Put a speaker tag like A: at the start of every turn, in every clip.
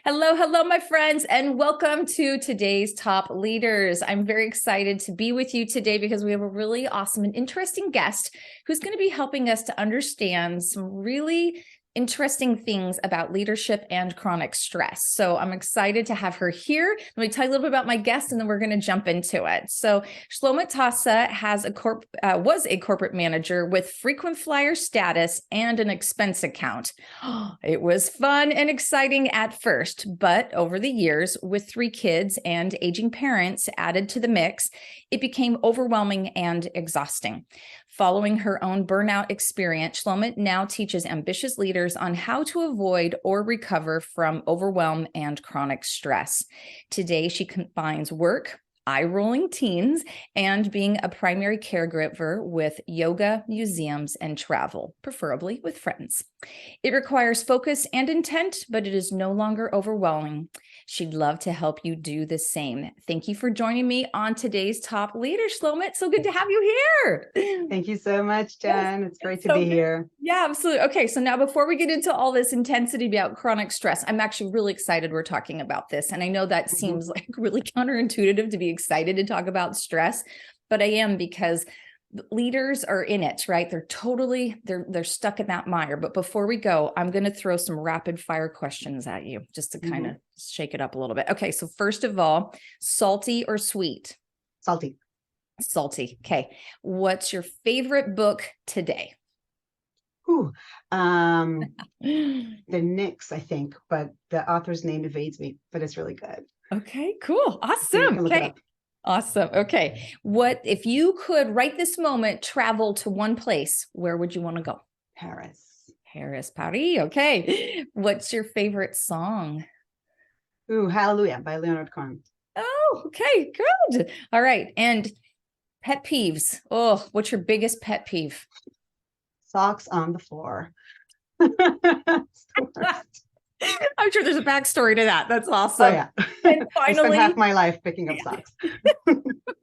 A: Hello, hello, my friends, and welcome to today's Top Leaders. I'm very excited to be with you today because we have a really awesome and interesting guest who's going to be helping us to understand some really interesting things about leadership and chronic stress. So I'm excited to have her here. Let me tell you a little bit about my guest, and then we're going to jump into it. So Shlomit Tassa was a corporate manager with frequent flyer status and an expense account. It was fun and exciting at first, but over the years, with 3 kids and aging parents added to the mix, it became overwhelming and exhausting. Following her own burnout experience, Shlomit now teaches ambitious leaders on how to avoid or recover from overwhelm and chronic stress. Today, she combines work, eye-rolling teens, and being a primary caregiver with yoga, museums, and travel, preferably with friends. It requires focus and intent, but it is no longer overwhelming. She'd love to help you do the same. Thank you for joining me on today's Top Leader, Shlomit. So good to have you here.
B: Thank you so much, Jen. It's great to
A: So
B: be
A: good.
B: here.
A: Yeah, absolutely. Okay, so now before we get into all this intensity about chronic stress, I'm actually really excited we're talking about this. And I know that seems like really counterintuitive to be excited to talk about stress, but I am, because leaders are in it, right? They're stuck in that mire. But before we go, I'm going to throw some rapid fire questions at you just to kind of shake it up a little bit. Okay, so first of all, salty or sweet?
B: Salty.
A: Salty. Okay. What's your favorite book today?
B: Ooh, the Knicks, I think, but the author's name evades me, but it's really good.
A: Okay, cool.
B: So you
A: Awesome.
B: can look it
A: Okay.
B: up.
A: Awesome. Okay. What if you could right this moment travel to one place, where would you want to go?
B: Paris.
A: Paris, Paris. Okay. What's your favorite song?
B: Ooh, Hallelujah by Leonard Cohen.
A: Oh, okay, good. All right. And pet peeves. Oh, what's your biggest pet peeve?
B: Socks on the floor. It's the worst.
A: I'm sure there's a backstory to that. That's
B: Oh
A: awesome.
B: yeah.
A: And
B: I spent
A: finally,
B: half my life picking up socks.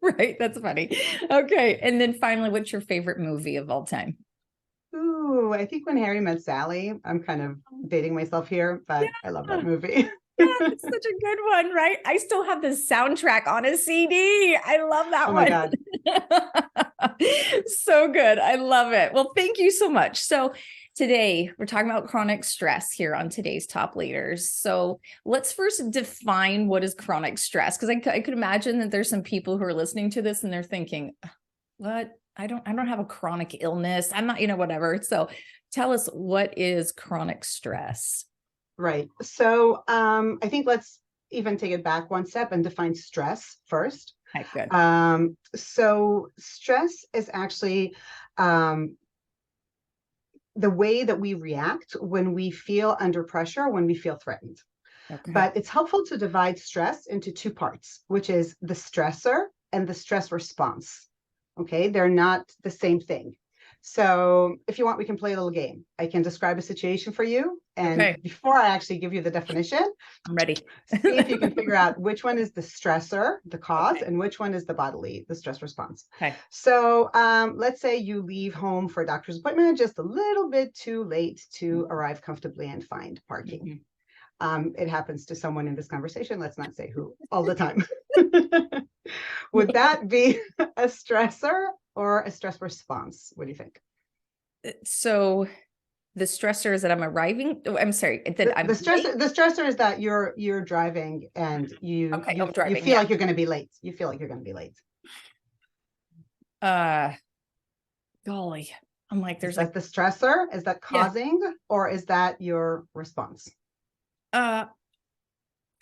A: right, that's funny. Okay. And then finally, what's your favorite movie of all time?
B: Ooh, I think When Harry Met Sally. I'm kind of dating myself here, but I love that movie.
A: Yeah, it's such a good one, right? I still have the soundtrack on a CD. I love that
B: Oh my
A: one.
B: God.
A: So good. I love it. Well, thank you so much. So today we're talking about chronic stress here on today's Top Leaders. So let's first define what is chronic stress, because I could imagine that there's some people who are listening to this and they're thinking, what? I don't have a chronic illness. I'm not, whatever. So tell us, what is chronic stress?
B: Right. So I think let's even take it back one step and define stress first.
A: Okay, good.
B: So stress is actually the way that we react when we feel under pressure, when we feel threatened.
A: Okay.
B: But it's helpful to divide stress into 2 parts, which is the stressor and the stress response. Okay, they're not the same thing. So if you want, we can play a little game. I can describe a situation for you. And before I actually give you the definition,
A: I'm ready.
B: See if you can figure out which one is the stressor, the cause, and which one is the stress response.
A: Okay.
B: So let's say you leave home for a doctor's appointment just a little bit too late to arrive comfortably and find parking. It happens to someone in this conversation. Let's not say who, all the time. Would that be a stressor or a stress response? What do you think?
A: So the stressor is that I'm arriving. I'm sorry. That I'm
B: the stressor is that you're driving and you feel like you're going to be late. You feel like you're going to be late.
A: Golly, I'm like, there's
B: like the stressor. Is that causing or is that your response?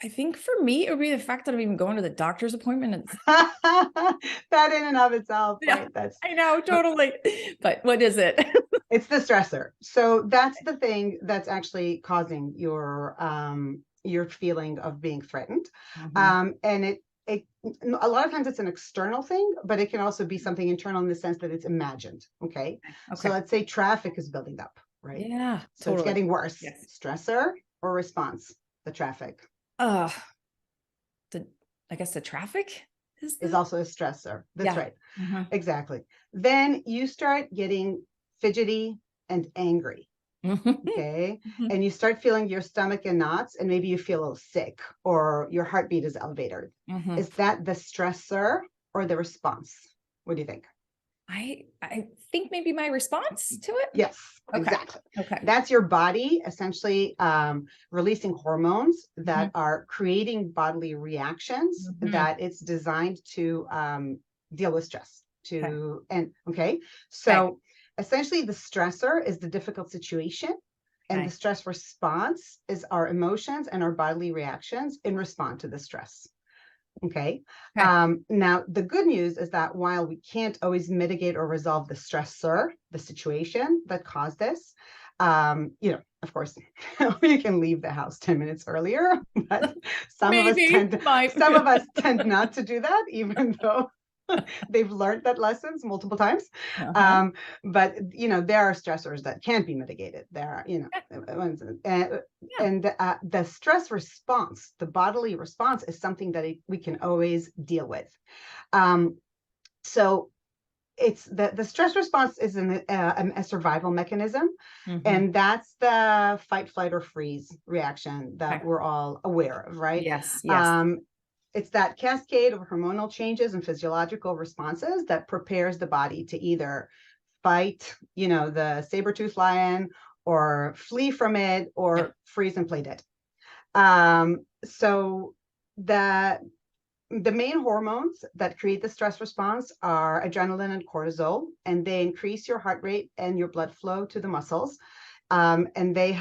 A: I think for me, it would be the fact that I'm even going to the doctor's appointment.
B: That in and of itself, right?
A: I know, totally. But what is it?
B: It's the stressor. So that's the thing that's actually causing your feeling of being threatened. And it a lot of times it's an external thing, but it can also be something internal in the sense that it's imagined. Okay. So let's say traffic is building up, right?
A: Yeah.
B: So it's getting worse. Yes. Stressor or response? The traffic.
A: I guess the traffic
B: is also a stressor. That's right. Exactly. Then you start getting fidgety and angry. Okay. And you start feeling your stomach in knots, and maybe you feel a little sick or your heartbeat is elevated. Is that the stressor or the response? What do you think?
A: I think maybe my response to it.
B: Yes,
A: Okay.
B: exactly.
A: Okay.
B: That's your body essentially releasing hormones that are creating bodily reactions that it's designed to deal with stress. So essentially the stressor is the difficult situation, and the stress response is our emotions and our bodily reactions in response to the stress. Okay. Now, the good news is that while we can't always mitigate or resolve the stressor, the situation that caused this, of course, you can leave the house 10 minutes earlier, but some of us tend not to do that, even though they've learned that lessons multiple times. But there are stressors that can't be mitigated. There are, and the stress response, the bodily response, is something that we can always deal with. So it's the stress response is a survival mechanism, and that's the fight, flight, or freeze reaction that we're all aware of, right?
A: Yes.
B: It's that cascade of hormonal changes and physiological responses that prepares the body to either fight, the saber-toothed lion, or flee from it, or freeze and play dead. So the main hormones that create the stress response are adrenaline and cortisol, and they increase your heart rate and your blood flow to the muscles. And they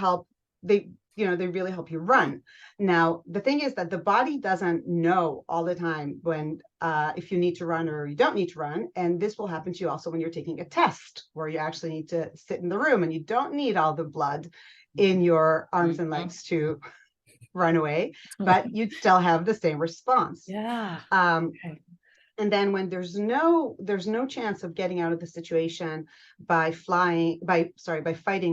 B: really help you run. Now, the thing is that the body doesn't know all the time when if you need to run or you don't need to run. And this will happen to you also when you're taking a test, where you actually need to sit in the room and you don't need all the blood in your arms and legs to run away, but you'd still have the same response. And then when there's no chance of getting out of the situation by fighting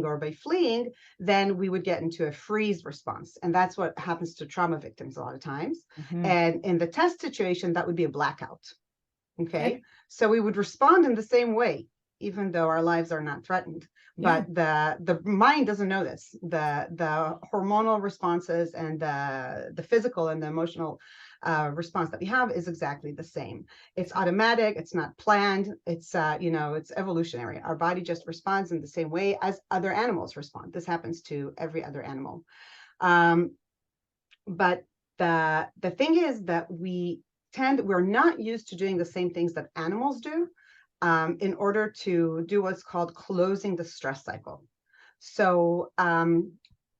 B: or by fleeing, then we would get into a freeze response. And that's what happens to trauma victims a lot of times. And in the test situation, that would be a blackout. Okay. So we would respond in the same way, even though our lives are not threatened. But the mind doesn't know this. The hormonal responses and the physical and the emotional response that we have is exactly the same. It's automatic. It's not planned. It's it's evolutionary. Our body just responds in the same way as other animals respond. This happens to every other animal. But the thing is that we're not used to doing the same things that animals do in order to do what's called closing the stress cycle. So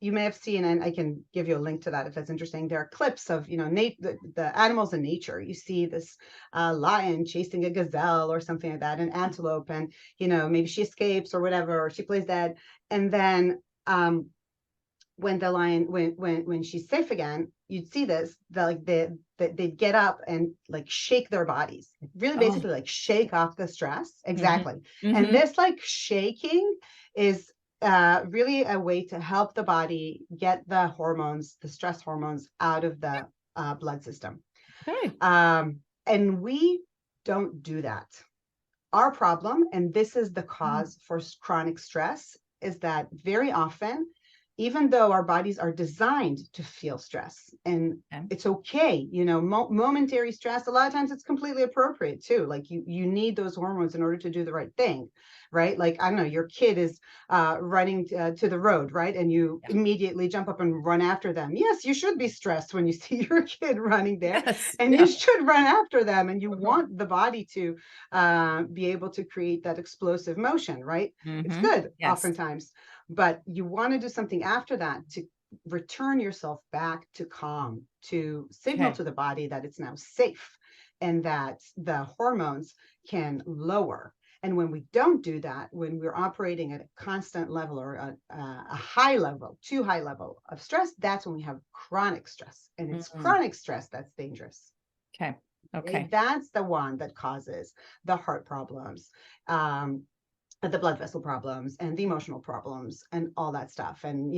B: you may have seen, and I can give you a link to that if that's interesting. There are clips of the animals in nature. You see this lion chasing a gazelle or something like that, an antelope, and maybe she escapes or whatever, or she plays dead, and then when the lion when she's safe again, you'd see this, they get up and like shake their bodies, really basically like shake off the stress. Exactly. And this like shaking is really a way to help the body get the stress hormones out of the blood system. And we don't do that. Our problem, and this is the cause for chronic stress, is that very often, even though our bodies are designed to feel stress, and it's okay, momentary stress, a lot of times it's completely appropriate too. Like you need those hormones in order to do the right thing, right? Like, I don't know, your kid is running to the road, right? And you immediately jump up and run after them. Yes, you should be stressed when you see your kid running there, and you should run after them, and you want the body to be able to create that explosive motion, right? It's good oftentimes. But you want to do something after that to return yourself back to calm, to signal to the body that it's now safe and that the hormones can lower. And when we don't do that, when we're operating at a constant level or a high level, too high level of stress, that's when we have chronic stress. And it's chronic stress that's dangerous. Okay. That's the one that causes the heart problems, the blood vessel problems, and the emotional problems, and all that stuff, and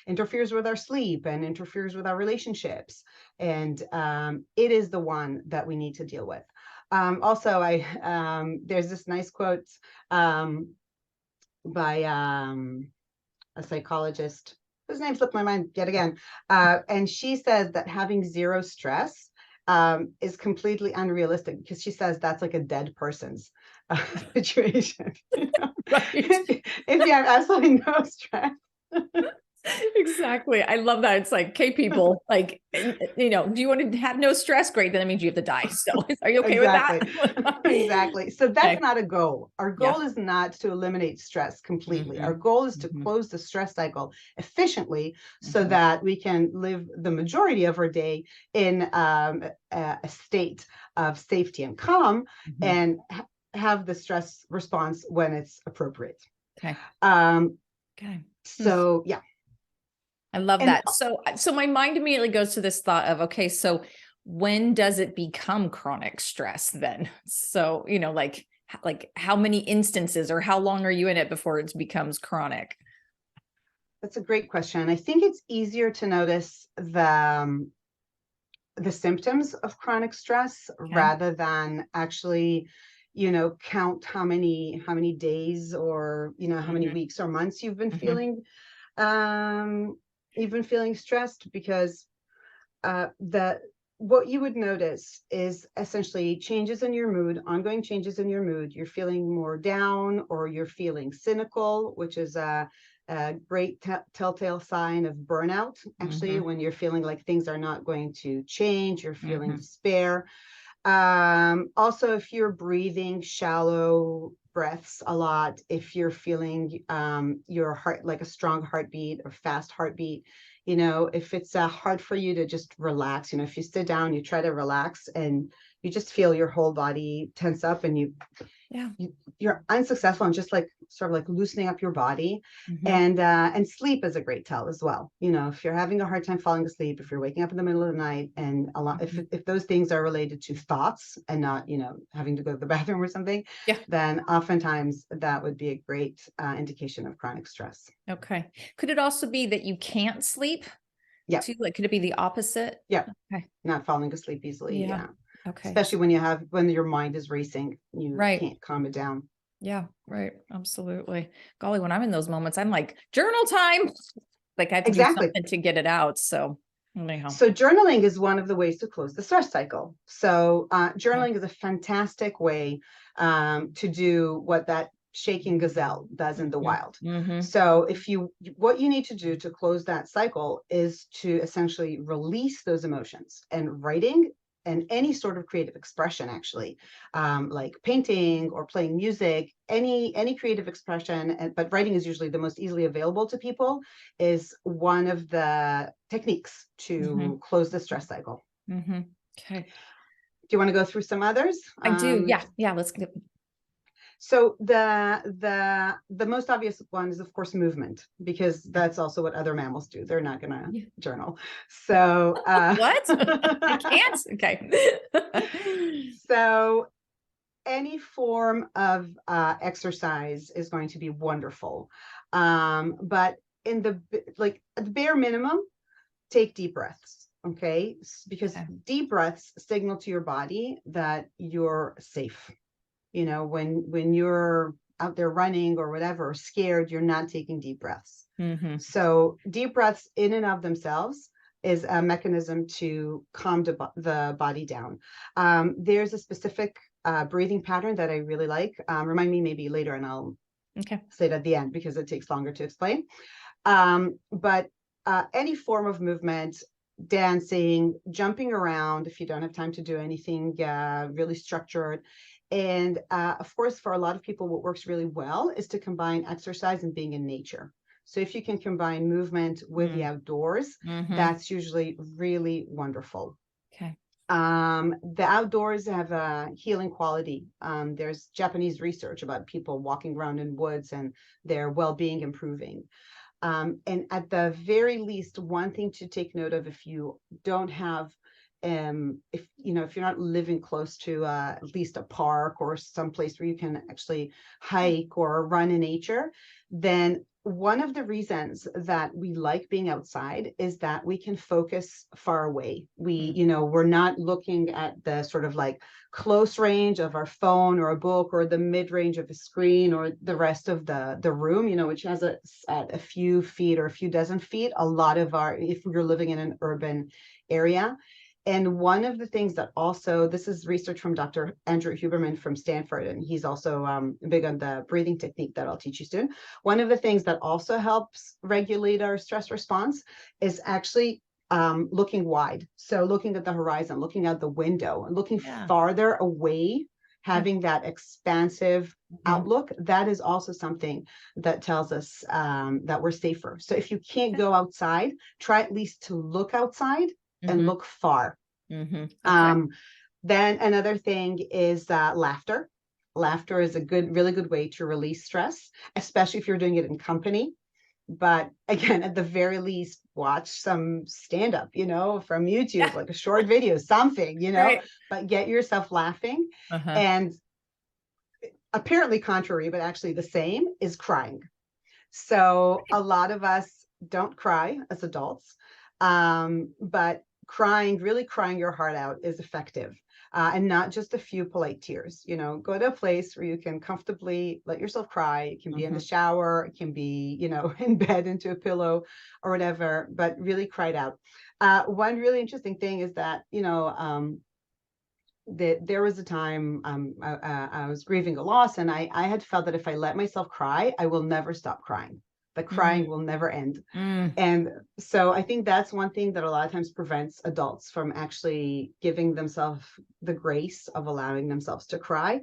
B: interferes with our sleep and interferes with our relationships, and it is the one that we need to deal with. Also, there's this nice quote by a psychologist whose name slipped my mind yet again. And she says that having zero stress is completely unrealistic, because she says that's like a dead person's situation.
A: Right.
B: If you have absolutely no stress.
A: Exactly. I love that. It's like, okay, people, like, do you want to have no stress? Great. Then that means you have to die. So are you okay
B: Exactly.
A: with that?
B: Exactly. So that's
A: Okay.
B: not a goal. Our
A: Yeah.
B: goal is not to eliminate stress completely. Our
A: Mhm.
B: goal is to
A: Mhm.
B: close the stress cycle efficiently, so
A: Mhm.
B: that we can live the majority of our day in a state of safety and calm,
A: Mhm.
B: and have the stress response when it's appropriate.
A: Okay.
B: Um,
A: Okay.
B: so yeah.
A: I love
B: And
A: that. So my mind immediately goes to this thought of, okay, so when does it become chronic stress then? So, like how many instances or how long are you in it before it becomes chronic?
B: that's a great question. I think it's easier to notice the symptoms of chronic stress,
A: Okay.
B: rather than actually, count how many days, or how many
A: Mhm.
B: weeks or months
A: Mhm.
B: um you've been feeling stressed. Because the what you would notice is essentially changes in your mood, ongoing changes in your mood. You're feeling more down, or you're feeling cynical, which is a great telltale sign of burnout. Actually,
A: Mhm.
B: when you're feeling like things are not going to change, you're feeling
A: Mhm.
B: despair. Also, if you're breathing shallow breaths a lot, if you're feeling your heart, like a strong heartbeat or fast heartbeat, if it's hard for you to just relax, if you sit down, you try to relax, and you just feel your whole body tense up, and
A: Yeah.
B: you're unsuccessful in just like sort of like loosening up your body.
A: Mhm.
B: And sleep is a great tell as well. If you're having a hard time falling asleep, if you're waking up in the middle of the night, and a lot, if
A: Mhm.
B: those things are related to thoughts and not having to go to the bathroom or something,
A: Yeah.
B: then oftentimes that would be a great indication of chronic stress.
A: Okay. Could it also be that you can't sleep
B: Yeah.
A: too? Like, could it be the opposite?
B: Yeah.
A: Okay.
B: Not falling asleep easily.
A: Yeah.
B: Yeah.
A: Okay.
B: Especially when your mind is racing, you
A: Right.
B: can't calm it down.
A: Yeah. Right. Absolutely. Golly, when I'm in those moments, I'm like, journal time. Like I have to do
B: Exactly.
A: something to get it out. So anyhow.
B: So journaling is one of the ways to close the stress cycle. So
A: Okay.
B: journaling is a fantastic way to do what that shaking gazelle does in the
A: Mhm.
B: wild.
A: Mhm.
B: So what you need to do to close that cycle is to essentially release those emotions. And writing and any sort of creative expression, actually, like painting or playing music, any creative expression, but writing is usually the most easily available to people, is one of the techniques to
A: Mhm.
B: close the stress cycle.
A: Mhm. Okay.
B: Do you want to go through some others?
A: I do. Yeah. Yeah. Let's get.
B: So the most obvious one is, of course, movement, because that's also what other mammals do. They're not going to
A: Yeah.
B: journal. So
A: What? I can't. Okay.
B: so any form of exercise is going to be wonderful. But in at the bare minimum, take deep breaths. Okay. Because
A: Okay.
B: deep breaths signal to your body that you're safe. When you're out there running or whatever, scared, you're not taking deep breaths.
A: Mhm.
B: So deep breaths in and of themselves is a mechanism to calm the body down. There's a specific breathing pattern that I really like. Remind me maybe later, and I'll
A: Okay.
B: say it at the end, because it takes longer to explain. But any form of movement, dancing, jumping around, if you don't have time to do anything really structured. And of course, for a lot of people, what works really well is to combine exercise and being in nature. So if you can combine movement with the
A: Mm.
B: outdoors,
A: Mhm.
B: that's usually really wonderful.
A: Okay.
B: The outdoors have a healing quality. There's Japanese research about people walking around in woods and their well-being improving. And at the very least, one thing to take note of, if you don't have, if you're not living close to at least a park or some place where you can actually hike or run in nature, then one of the reasons that we like being outside is that we can focus far away. We're not looking at the sort of like close range of our phone or a book or the mid range of a screen or the rest of the room, which has at a few feet or a few dozen feet, a lot of if we're living in an urban area. And one of the things that also, this is research from Dr. Andrew Huberman from Stanford, and he's also big on the breathing technique that I'll teach you soon. One of the things that also helps regulate our stress response is actually looking wide. So looking at the horizon, looking out the window, and looking farther away, having that expansive outlook, that is also something that tells us that we're safer. So if you can't go outside, try at least to look outside and look far. Then another thing is laughter. Laughter is a really good way to release stress, especially if you're doing it in company. But again, at the very least, watch some stand-up, from YouTube, like a short video, something,
A: Right.
B: but get yourself laughing. And apparently contrary, but actually the same, is crying. So a lot of us don't cry as adults, but really crying your heart out is effective. And not just a few polite tears. Go to a place where you can comfortably let yourself cry. It can be in the shower, it can be, in bed into a pillow or whatever, but really cry it out. One really interesting thing is that, there was a time I was grieving a loss, and I had felt that if I let myself cry, I will never stop crying. The crying will never end. And so I think that's one thing that a lot of times prevents adults from actually giving themselves the grace of allowing themselves to cry.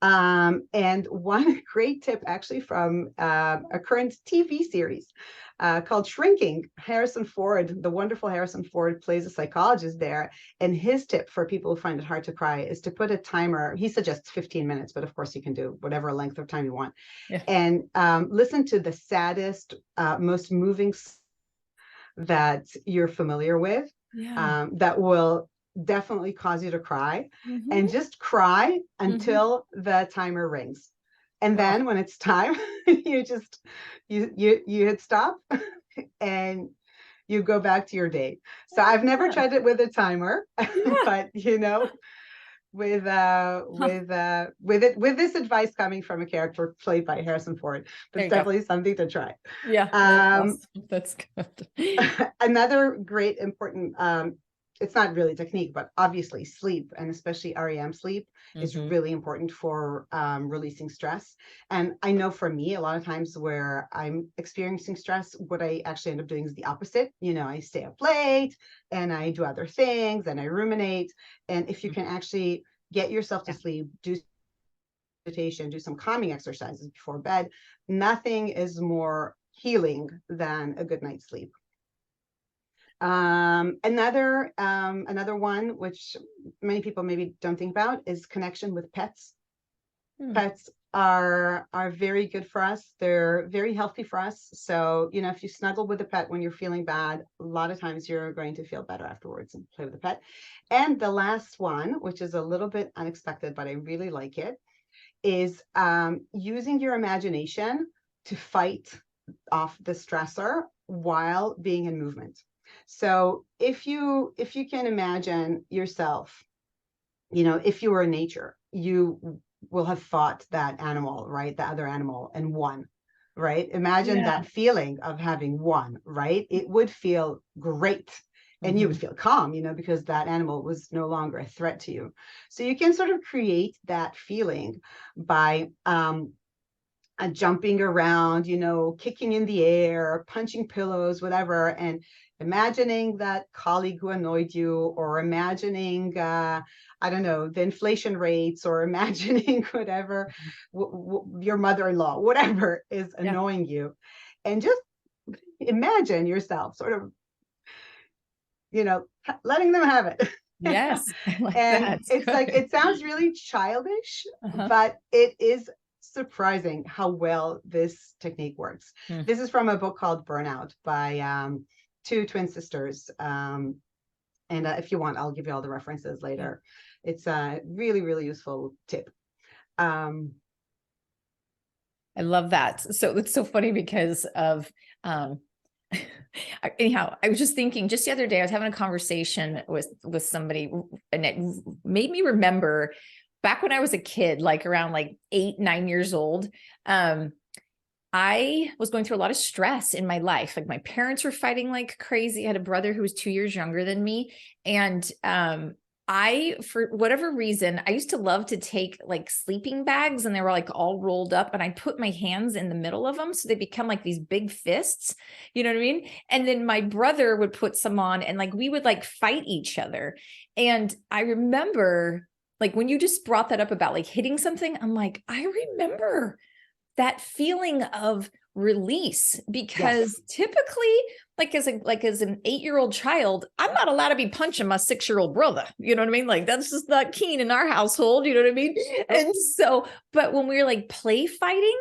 B: And one great tip actually from a current TV series called Shrinking. The wonderful Harrison Ford, plays a psychologist there. And his tip for people who find it hard to cry is to put a timer. He suggests 15 minutes, but of course you can do whatever length of time you want. And listen to the saddest, most moving that you're familiar with, that will definitely cause you to cry, and just cry until the timer rings. And then when it's time, you hit stop and you go back to your day. So I've never tried it with a timer, but with this advice coming from a character played by Harrison Ford, that's definitely something to try.
A: That's good.
B: Another great important, it's not really technique, but obviously sleep, and especially REM sleep, is really important for releasing stress. And I know for me, a lot of times where I'm experiencing stress, what I actually end up doing is the opposite. I stay up late and I do other things and I ruminate. And if you can actually get yourself to sleep, do meditation, do some calming exercises before bed, nothing is more healing than a good night's sleep. Another one, which many people maybe don't think about, is connection with pets. Pets are very good for us. They're very healthy for us. So, if you snuggle with a pet when you're feeling bad, a lot of times you're going to feel better afterwards and play with the pet. And the last one, which is a little bit unexpected, but I really like it, is using your imagination to fight off the stressor while being in movement. So if you can imagine yourself, if you were in nature, you will have fought that animal, right? The other animal, and won, right? Imagine that feeling of having won, right? It would feel great. And you would feel calm, because that animal was no longer a threat to you. So you can sort of create that feeling by jumping around, kicking in the air, punching pillows, whatever, and imagining that colleague who annoyed you, or imagining, I don't know, the inflation rates, or imagining whatever, your mother-in-law, whatever is annoying you. And just imagine yourself sort of, letting them have it.
A: Yes. Like
B: and
A: that.
B: It's good. Like, it sounds really childish, but it is surprising how well this technique works. This is from a book called Burnout by two twin sisters. And if you want, I'll give you all the references later. It's a really, really useful tip.
A: I love that. So it's so funny because of, anyhow, I was just thinking just the other day, I was having a conversation with somebody, and it made me remember back when I was a kid, like around like 8, 9 years old. I was going through a lot of stress in my life. Like my parents were fighting like crazy. I had a brother who was 2 years younger than me. And for whatever reason, I used to love to take like sleeping bags, and they were like all rolled up, and I put my hands in the middle of them. So they become like these big fists, you know what I mean? And then my brother would put some on, and like we would like fight each other. And I remember like when you just brought that up about like hitting something, I'm like, I remember that feeling of release, because
B: Yes.
A: typically like as an 8-year-old child, I'm not allowed to be punching my 6-year-old brother, you know what I mean? Like that's just not keen in our household, you know what I mean? And so, but when we were like play fighting,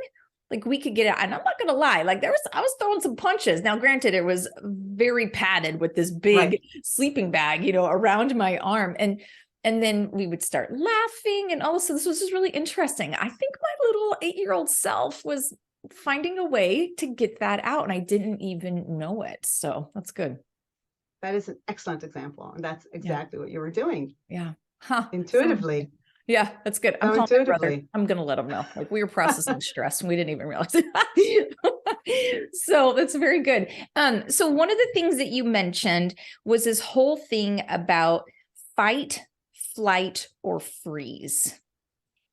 A: like we could get out, and I'm not gonna lie, like I was throwing some punches. Now granted, it was very padded with this big
B: Right.
A: sleeping bag, you know, around my arm, and then we would start laughing. And also, this was just really interesting. I think my little 8-year-old self was finding a way to get that out, and I didn't even know it. So that's good.
B: That is an excellent example. And that's
A: Yeah.
B: exactly what you were doing
A: Yeah. Huh. So
B: intuitively.
A: yeah, that's good. I'm
B: So
A: calling my brother.
B: intuitively.
A: I'm going to let him know. Like we were processing stress and we didn't even realize it. So that's very good. So one of the things that you mentioned was this whole thing about fight, flight, or freeze.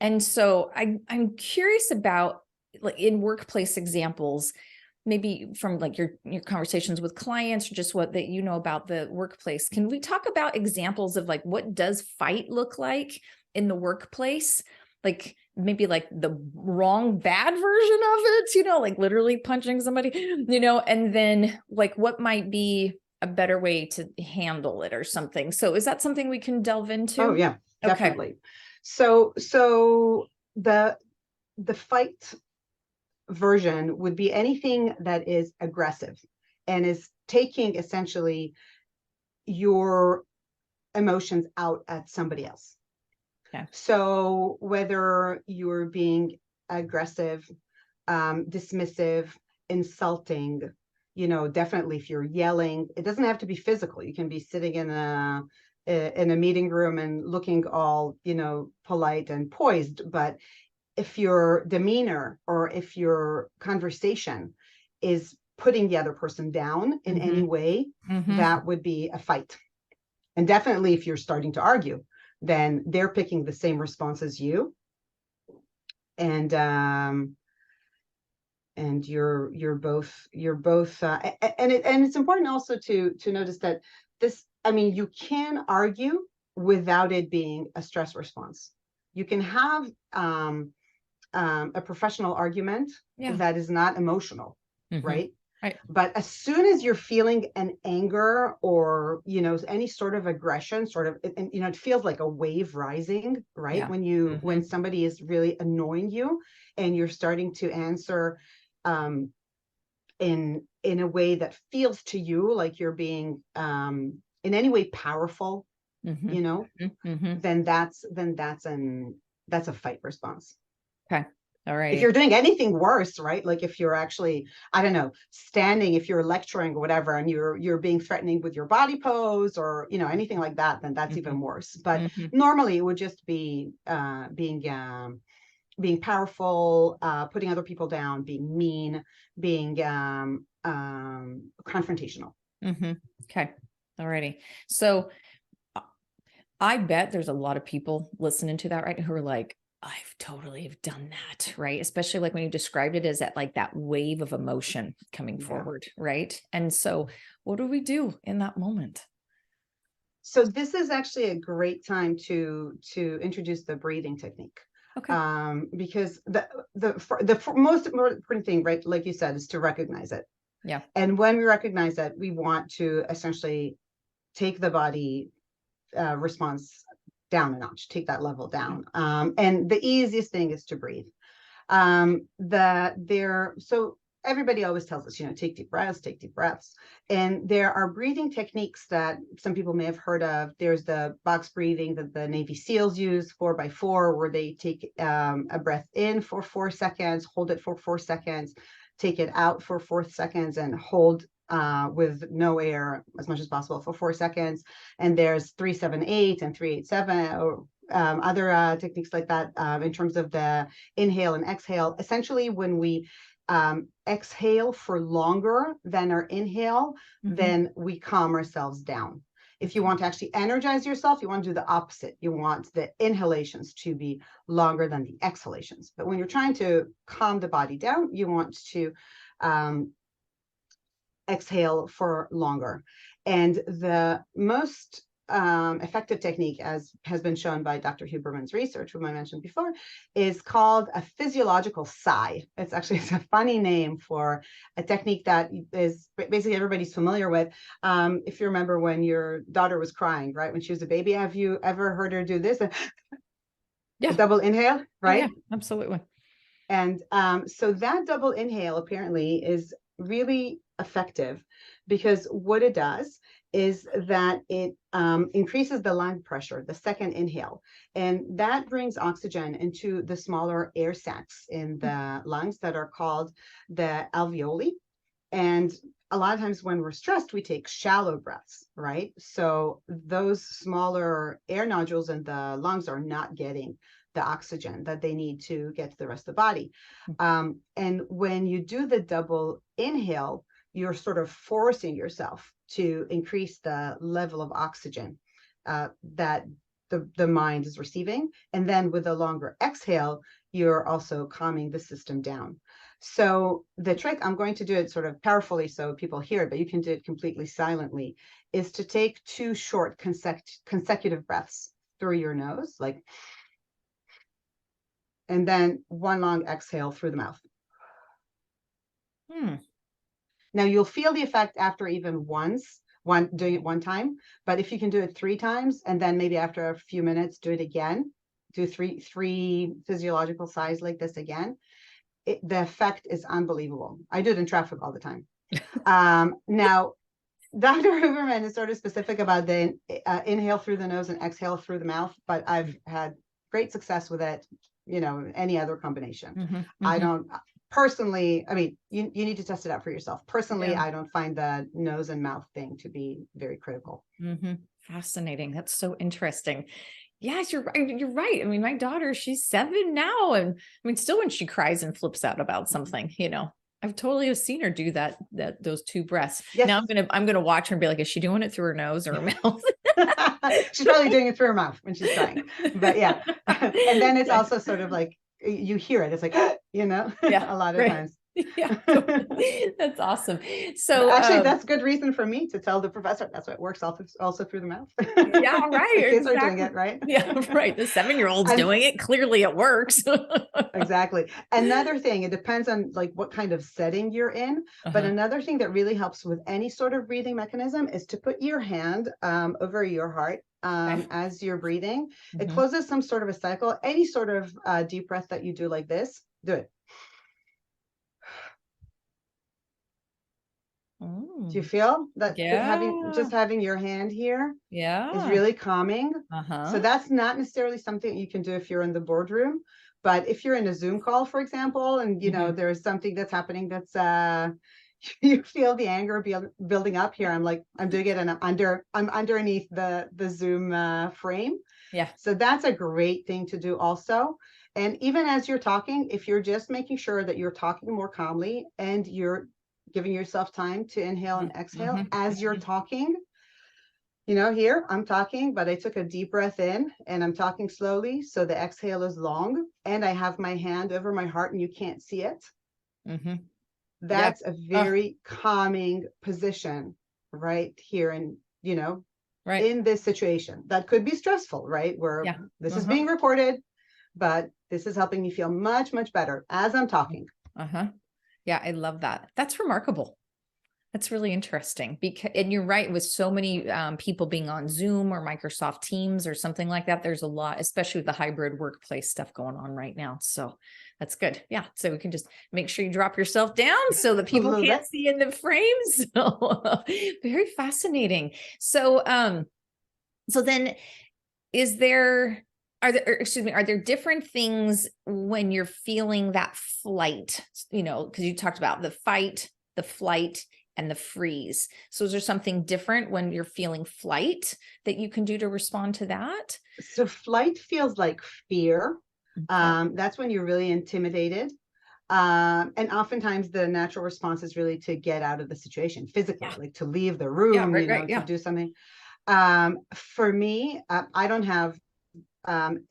A: And so I'm curious about, like, in workplace examples, maybe from like your conversations with clients, or just what that you know about the workplace. Can we talk about examples of like what does fight look like in the workplace? Like maybe like the wrong bad version of it, you know, like literally punching somebody, you know, and then like what might be a better way to handle it or something. So is that something we can delve
B: Oh
A: into?
B: yeah,
A: Okay.
B: definitely. So the fight version would be anything that is aggressive and is taking essentially your emotions out at somebody else.
A: Yeah.
B: So whether you're being aggressive, dismissive, insulting, definitely if you're yelling, it doesn't have to be physical. You can be sitting in a meeting room and looking all, polite and poised, but if your demeanor or if your conversation is putting the other person down in any
A: Mm-hmm.
B: way,
A: Mm-hmm.
B: that would be a fight. And definitely if you're starting to argue, then they're picking the same response as you. And you're both and it's important also to notice that this, I mean, you can argue without it being a stress response. You can have a professional argument
A: Yeah.
B: that is not emotional,
A: Mm-hmm.
B: right?
A: Right.
B: But as soon as you're feeling an anger or any sort of aggression, sort of, and it feels like a wave rising, right?
A: Yeah.
B: When
A: Mm-hmm.
B: somebody is really annoying you, and you're starting to answer in a way that feels to you like you're being in any way powerful,
A: Mm-hmm. Mm-hmm.
B: then that's a fight response.
A: Okay. All
B: If
A: righty.
B: you're doing anything worse, right? Like if you're actually, I don't know, standing, if you're lecturing or whatever, and you're being threatening with your body pose or anything like that, then that's
A: Mm-hmm.
B: even worse. But
A: Mm-hmm.
B: normally it would just be being powerful, putting other people down, being mean, being confrontational.
A: Mm-hmm. Okay. All righty. So I bet there's a lot of people listening to that right now who are like, I've totally have done that, right? Especially like when you described it as that wave of emotion coming
B: Yeah.
A: forward, right? And so what do we do in that moment?
B: So this is actually a great time to introduce the breathing technique.
A: Okay.
B: Because the most important thing, right, like you said, is to recognize it.
A: Yeah.
B: And when we recognize that, we want to essentially take the body response down a notch, take that level down. And the easiest thing is to breathe. So everybody always tells us, take deep breaths, take deep breaths. And there are breathing techniques that some people may have heard of. There's the box breathing that the Navy SEALs use, 4x4, where they take a breath in for 4 seconds, hold it for 4 seconds, take it out for 4 seconds, and hold with no air as much as possible for 4 seconds. And there's 3-7-8 and 3-8-7, or other techniques like that in terms of the inhale and exhale. Essentially, when we exhale for longer than our inhale, then we calm ourselves down. If you want to actually energize yourself, you want to do the opposite. You want the inhalations to be longer than the exhalations. But when you're trying to calm the body down, you want to exhale for longer. And the most effective technique, as has been shown by Dr. Huberman's research, whom I mentioned before, is called a physiological sigh. It's a funny name for a technique that is basically everybody's familiar with. If you remember when your daughter was crying, right, when she was a baby, have you ever heard her do this?
A: Yeah.
B: A double inhale, right?
A: Oh, yeah, absolutely.
B: And so that double inhale apparently is really effective, because what it does is that it increases the lung pressure, the second inhale, and that brings oxygen into the smaller air sacs in the lungs that are called the alveoli. And a lot of times when we're stressed, we take shallow breaths, right? So those smaller air nodules in the lungs are not getting the oxygen that they need to get to the rest of the body. And when you do the double inhale, you're sort of forcing yourself to increase the level of oxygen that the mind is receiving. And then with a longer exhale, you're also calming the system down. So the trick, I'm going to do it sort of powerfully so people hear it, but you can do it completely silently, is to take 2 short consecutive breaths through your nose, like, and then 1 long exhale through the mouth. Now you'll feel the effect after even doing it 1 time, but if you can do it 3 times, and then maybe after a few minutes, do it again, do three physiological sighs like this again, the effect is unbelievable. I do it in traffic all the time. Now, Dr. Huberman is sort of specific about the inhale through the nose and exhale through the mouth, but I've had great success with it, any other combination. I don't personally, I mean, you need to test it out for yourself. Personally, yeah. I don't find the nose and mouth thing to be very critical.
A: Fascinating. That's so interesting. Yes, you're right. You're right. I mean, my daughter, she's 7 now. And I mean, still when she cries and flips out about something, I've totally seen her do those 2 breaths. Yes. Now I'm gonna watch her and be like, is she doing it through her nose or her mouth?
B: She's probably doing it through her mouth when she's crying. But yeah. And then it's also sort of like, you hear it. It's like,
A: yeah,
B: a lot of times.
A: Yeah, that's awesome. So
B: actually, that's good reason for me to tell the professor that's what works also through the mouth.
A: Yeah, right.
B: The kids are doing it, right?
A: Yeah, right. The 7-year-old's doing it. Clearly, it works.
B: Exactly. Another thing, it depends on like what kind of setting you're in. But another thing that really helps with any sort of breathing mechanism is to put your hand over your heart as you're breathing. It closes some sort of a cycle. Any sort of deep breath that you do like this, do it. Do you feel that having your hand here is really calming? So that's not necessarily something you can do if you're in the boardroom, but if you're in a Zoom call, for example, and there's something that's happening that's you feel the anger building up here. I'm doing it, and I'm underneath the Zoom frame. Yeah. So that's a great thing to do also. And even as you're talking, if you're just making sure that you're talking more calmly and you're giving yourself time to inhale and exhale as you're talking. Here I'm talking, but I took a deep breath in and I'm talking slowly. So the exhale is long and I have my hand over my heart and you can't see it. That's a very calming position right here. And, in this situation that could be stressful, right? Where this is being recorded, but this is helping me feel much, much better as I'm talking.
A: Yeah, I love that. That's remarkable. That's really interesting because, and you're right, with so many people being on Zoom or Microsoft Teams or something like that, there's a lot, especially with the hybrid workplace stuff going on right now. So that's good. Yeah. So we can just make sure you drop yourself down so that
B: A
A: people
B: little
A: can't
B: bit.
A: see in the frames. So very fascinating. So, so then is there, are there different things when you're feeling that flight, because you talked about the fight, the flight, and the freeze. So is there something different when you're feeling flight that you can do to respond to that?
B: So flight feels like fear.
A: Okay.
B: That's when you're really intimidated. And oftentimes the natural response is really to get out of the situation physically,
A: Yeah.
B: like to leave the
A: Yeah.
B: room,
A: Right. Right.
B: to
A: Yeah.
B: do something. For me, I don't have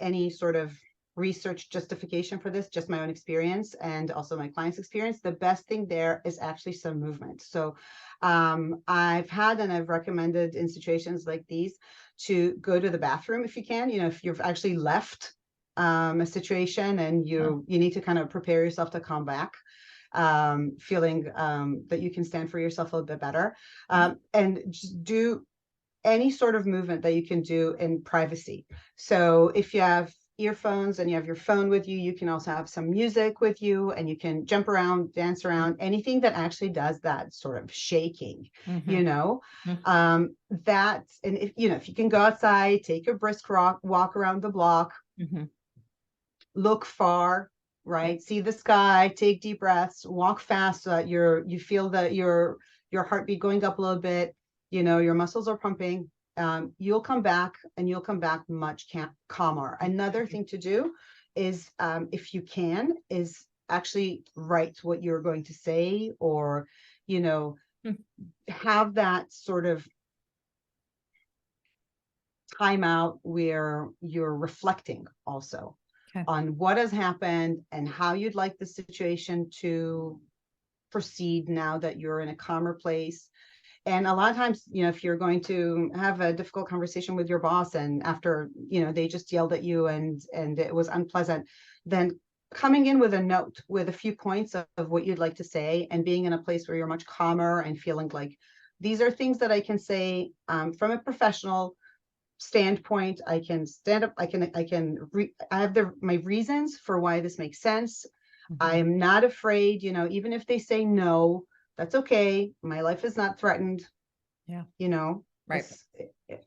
B: any sort of research justification for this, just my own experience and also my clients' experience. The best thing there is actually some movement. So I've had and I've recommended in situations like these to go to the bathroom if you can, if you've actually left a situation and you need to kind of prepare yourself to come back, feeling that you can stand for yourself a little bit better, and just do any sort of movement that you can do in privacy. So if you have earphones and you have your phone with you, you can also have some music with you and you can jump around, dance around, anything that actually does that sort of shaking,
A: Mm-hmm.
B: you know,
A: Mm-hmm.
B: that's, and if you can go outside, take a brisk walk around the block,
A: Mm-hmm.
B: look far,
A: Yeah.
B: right? See the sky, take deep breaths, walk fast so that you feel that your heartbeat going up a little bit, your muscles are pumping. You'll come back and you'll come back much calmer. Another thing to do is, if you can, is actually write what you're going to say, or, you know,
A: Mm.
B: have that sort of time out where you're reflecting also
A: Okay.
B: on what has happened and how you'd like the situation to proceed now that you're in a calmer place. And a lot of times, if you're going to have a difficult conversation with your boss and after, they just yelled at you and it was unpleasant, then coming in with a note with a few points of what you'd like to say and being in a place where you're much calmer and feeling like these are things that I can say, from a professional standpoint. I can stand up, I have my reasons for why this makes sense. I
A: Mm-hmm.
B: am not afraid, even if they say no, that's okay. My life is not threatened.
A: Yeah.
B: you know
A: Right.
B: this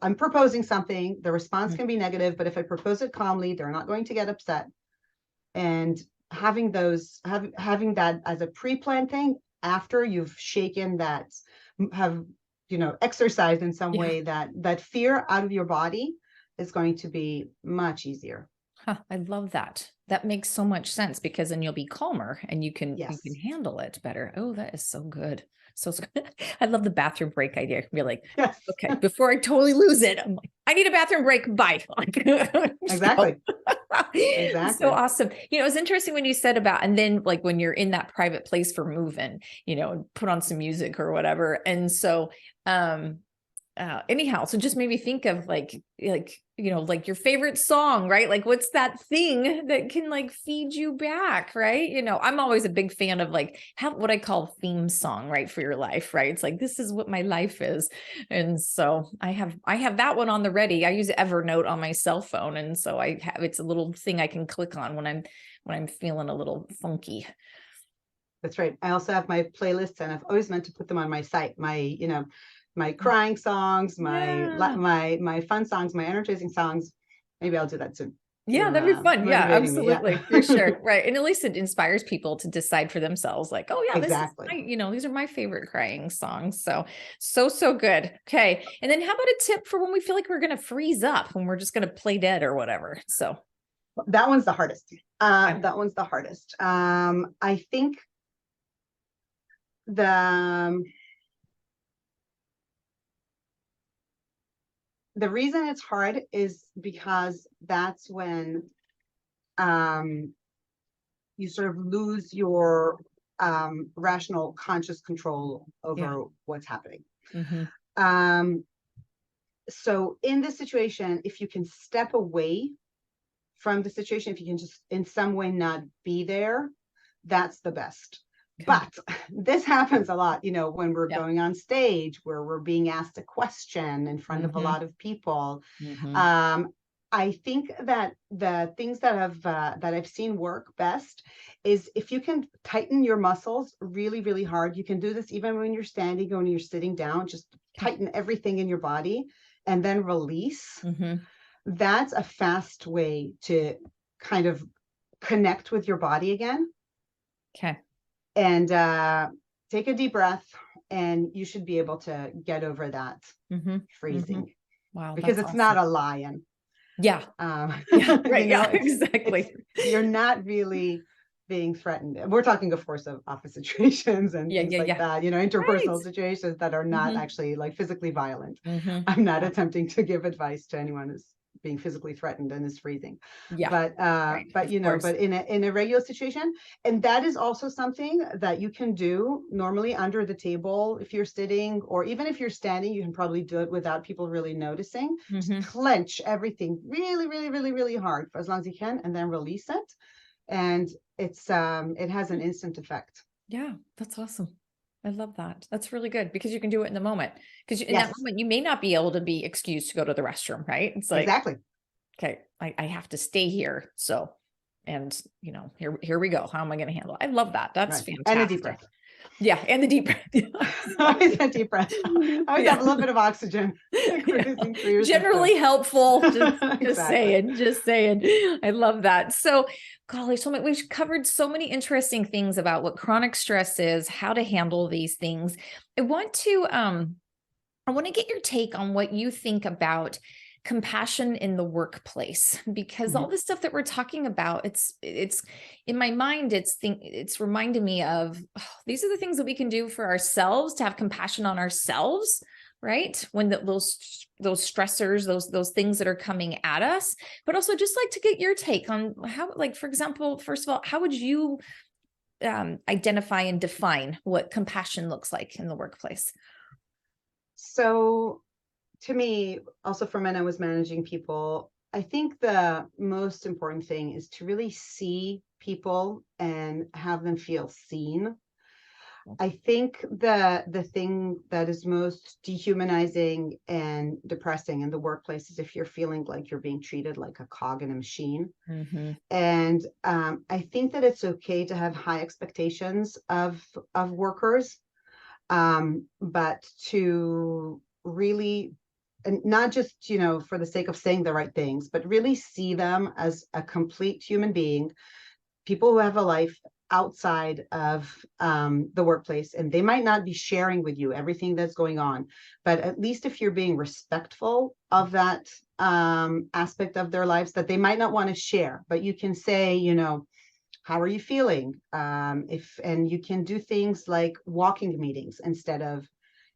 B: I'm proposing something, the response
A: Mm.
B: can be negative, but if I propose it calmly, they're not going to get upset. And having that as a pre-planned thing after you've shaken that, have exercised in some
A: Yeah.
B: way that fear out of your body, is going to be much easier.
A: Huh, I love that. That makes so much sense because then you'll be calmer and you can
B: Yes.
A: handle it better. Oh, that is so good. So good. I love the bathroom break idea. Be like,
B: Yes.
A: okay, before I totally lose it, I'm like, I need a bathroom break. Bye. Like, just go.
B: Exactly.
A: It's so
B: Exactly.
A: awesome. It's interesting when you said about, and then like when you're in that private place for moving, put on some music or whatever. And so, anyhow, so just made me think of like your favorite song, right? Like what's that thing that can like feed you back, right? I'm always a big fan of like what I call theme song, right, for your life, right? It's like this is what my life is. And so I have that one on the ready. I use Evernote on my cell phone, and so it's a little thing I can click on when I'm feeling a little funky.
B: That's right. I also have my playlists, and I've always meant to put them on my site. My crying songs,
A: Yeah.
B: my fun songs, my energizing songs. Maybe I'll do that soon.
A: Yeah,
B: You're
A: that'd be fun. Yeah,
B: motivating me. Yeah.
A: absolutely. For sure. Right. And at least it inspires people to decide for themselves, like, oh yeah, this is
B: Exactly.
A: these are my favorite crying songs. So good. Okay. And then how about a tip for when we feel like we're gonna freeze up, when we're just gonna play dead or whatever? So
B: That one's the hardest.
A: yeah.
B: That one's the hardest. I think the the reason it's hard is because that's when you sort of lose your rational conscious control
A: Yeah.
B: over what's happening.
A: Mm-hmm.
B: Um, so in this situation, if you can step away from the situation, if you can just in some way not be there, that's the best. But this happens a lot, when we're
A: Yeah.
B: going on stage, where we're being asked a question in front of a lot of people. I think that the things that I've seen work best is if you can tighten your muscles really, really hard. You can do this even when you're standing or when you're sitting down. Just tighten everything in your body and then release. That's a fast way to kind of connect with your body again.
A: Okay.
B: And take a deep breath, and you should be able to get over that freezing.
A: Wow.
B: Because it's not a lion.
A: Yeah. Yeah. Right. Yeah. Exactly.
B: You're not really being threatened. We're talking, of course, of office situations and things like that, interpersonal situations that are not actually like physically violent. I'm not attempting to give advice to anyone who's being physically threatened and is freezing.
A: Yeah.
B: But but in a regular situation, and that is also something that you can do normally under the table if you're sitting, or even if you're standing, you can probably do it without people really noticing. Just clench everything really, really, really, really hard for as long as you can, and then release it. And it's it has an instant effect.
A: Yeah, that's awesome. I love that. That's really good because you can do it in the moment. Because in that moment, you may not be able to be excused to go to the restroom, right? It's like,
B: exactly.
A: Okay, I have to stay here. So, and here we go. How am I going to handle it? I love that. That's fantastic.
B: And a deep breath.
A: Yeah, and the deep breath.
B: Always a deep breath. Always have a little bit of oxygen.
A: Generally helpful. Just saying. I love that. So, golly, Shlomit, we've covered so many interesting things about what chronic stress is, how to handle these things. I want to get your take on what you think about compassion in the workplace, because all this stuff that we're talking about, it's in my mind, it's reminding me of these are the things that we can do for ourselves to have compassion on ourselves, right? When those stressors, those things that are coming at us, but also just like to get your take on how, like, for example, first of all, how would you identify and define what compassion looks like in the workplace?
B: So to me, also from when I was managing people, I think the most important thing is to really see people and have them feel seen. I think the thing that is most dehumanizing and depressing in the workplace is if you're feeling like you're being treated like a cog in a machine. And I think that it's okay to have high expectations of workers, but to really, and not just, for the sake of saying the right things, but really see them as a complete human being, people who have a life outside of the workplace, and they might not be sharing with you everything that's going on, but at least if you're being respectful of that aspect of their lives that they might not want to share, but you can say, how are you feeling? And you can do things like walking meetings instead of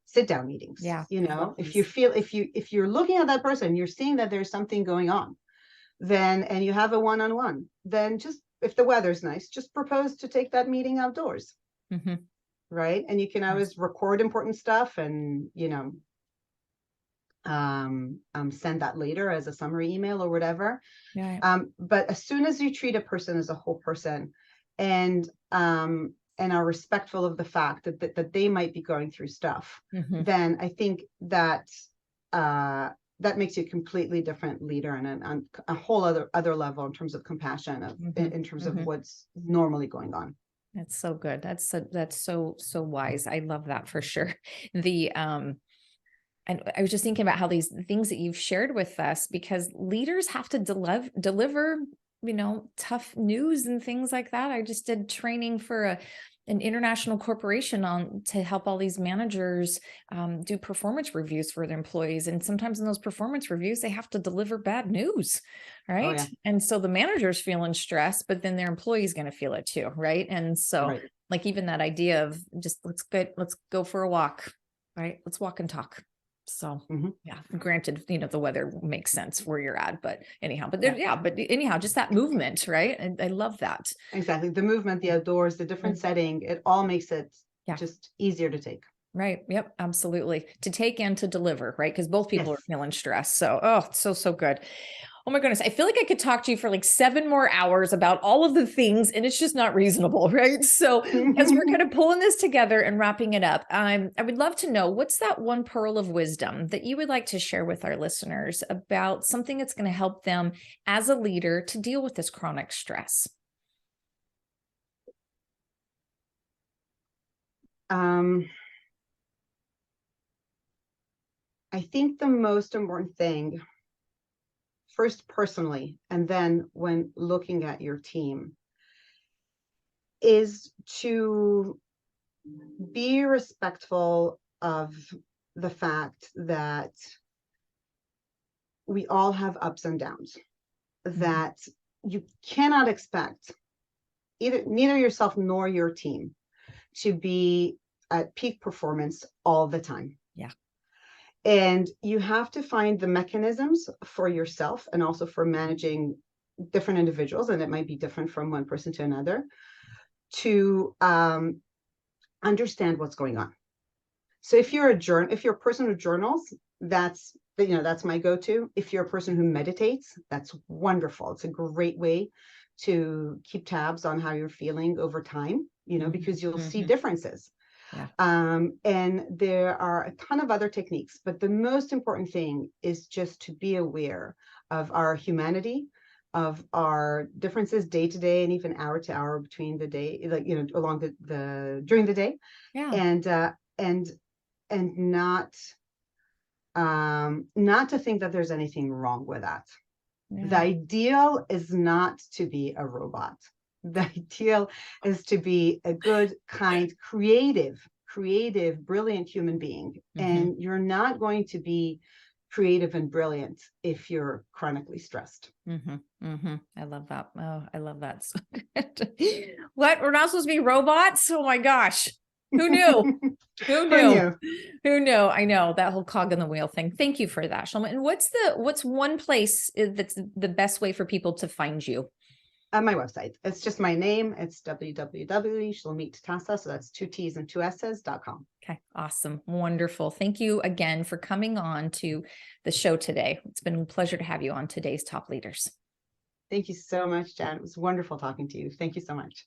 B: sit down meetings.
A: Yeah.
B: If you're looking at that person, you're seeing that there's something going on, then, and you have a one-on-one, then just, if the weather's nice, just propose to take that meeting outdoors. Right. And you can always record important stuff and, send that later as a summary email or whatever. But as soon as you treat a person as a whole person and are respectful of the fact that they might be going through stuff, then I think that that makes you a completely different leader and on a whole other level in terms of compassion, in terms of what's normally going on.
A: That's so good. That's so wise. I love that for sure. And I was just thinking about how these things that you've shared with us, because leaders have to deliver, tough news and things like that. I just did training for an international corporation to help all these managers do performance reviews for their employees. And sometimes in those performance reviews, they have to deliver bad news, right? Oh, yeah. And so the manager's feeling stressed, but then their employee's going to feel it too, right? And so like even that idea of just let's go for a walk, right? Let's walk and talk. So yeah, granted, the weather makes sense where you're at, but anyhow, but just that movement, right? And I love that.
B: Exactly. The movement, the outdoors, the different setting, it all makes it just easier to take.
A: Right. Yep. Absolutely. To take and to deliver, right? Because both people are feeling stressed. So, so good. Oh my goodness. I feel like I could talk to you for like 7 more hours about all of the things, and it's just not reasonable, right? So as we're kind of pulling this together and wrapping it up, I would love to know, what's that one pearl of wisdom that you would like to share with our listeners about something that's going to help them as a leader to deal with this chronic stress?
B: I think the most important thing, first personally, and then when looking at your team, is to be respectful of the fact that we all have ups and downs, that you cannot expect neither yourself nor your team to be at peak performance all the time.
A: Yeah.
B: And you have to find the mechanisms for yourself and also for managing different individuals, and it might be different from one person to another, to understand what's going on. So if you're a person who journals, that's my go-to. If you're a person who meditates, that's wonderful. It's a great way to keep tabs on how you're feeling over time, because you'll see differences.
A: Yeah.
B: And there are a ton of other techniques, but the most important thing is just to be aware of our humanity, of our differences day to day and even hour to hour between the day, like, along during the day.
A: Yeah.
B: And not to think that there's anything wrong with that.
A: Yeah.
B: The ideal is not to be a robot. The ideal is to be a good, kind, creative, brilliant human being. And you're not going to be creative and brilliant if you're chronically stressed.
A: I love that. Oh, I love that. What? We're not supposed to be robots? Oh my gosh. Who knew? Who knew? Who knew? I know, that whole cog in the wheel thing. Thank you for that, Shlomit. And what's one place that's the best way for people to find you?
B: My website. It's just my name. It's www.Shlomit Tassa. So that's 2 T's and 2 S's.com.
A: Okay. Awesome. Wonderful. Thank you again for coming on to the show today. It's been a pleasure to have you on today's Top Leaders.
B: Thank you so much, Jen. It was wonderful talking to you. Thank you so much.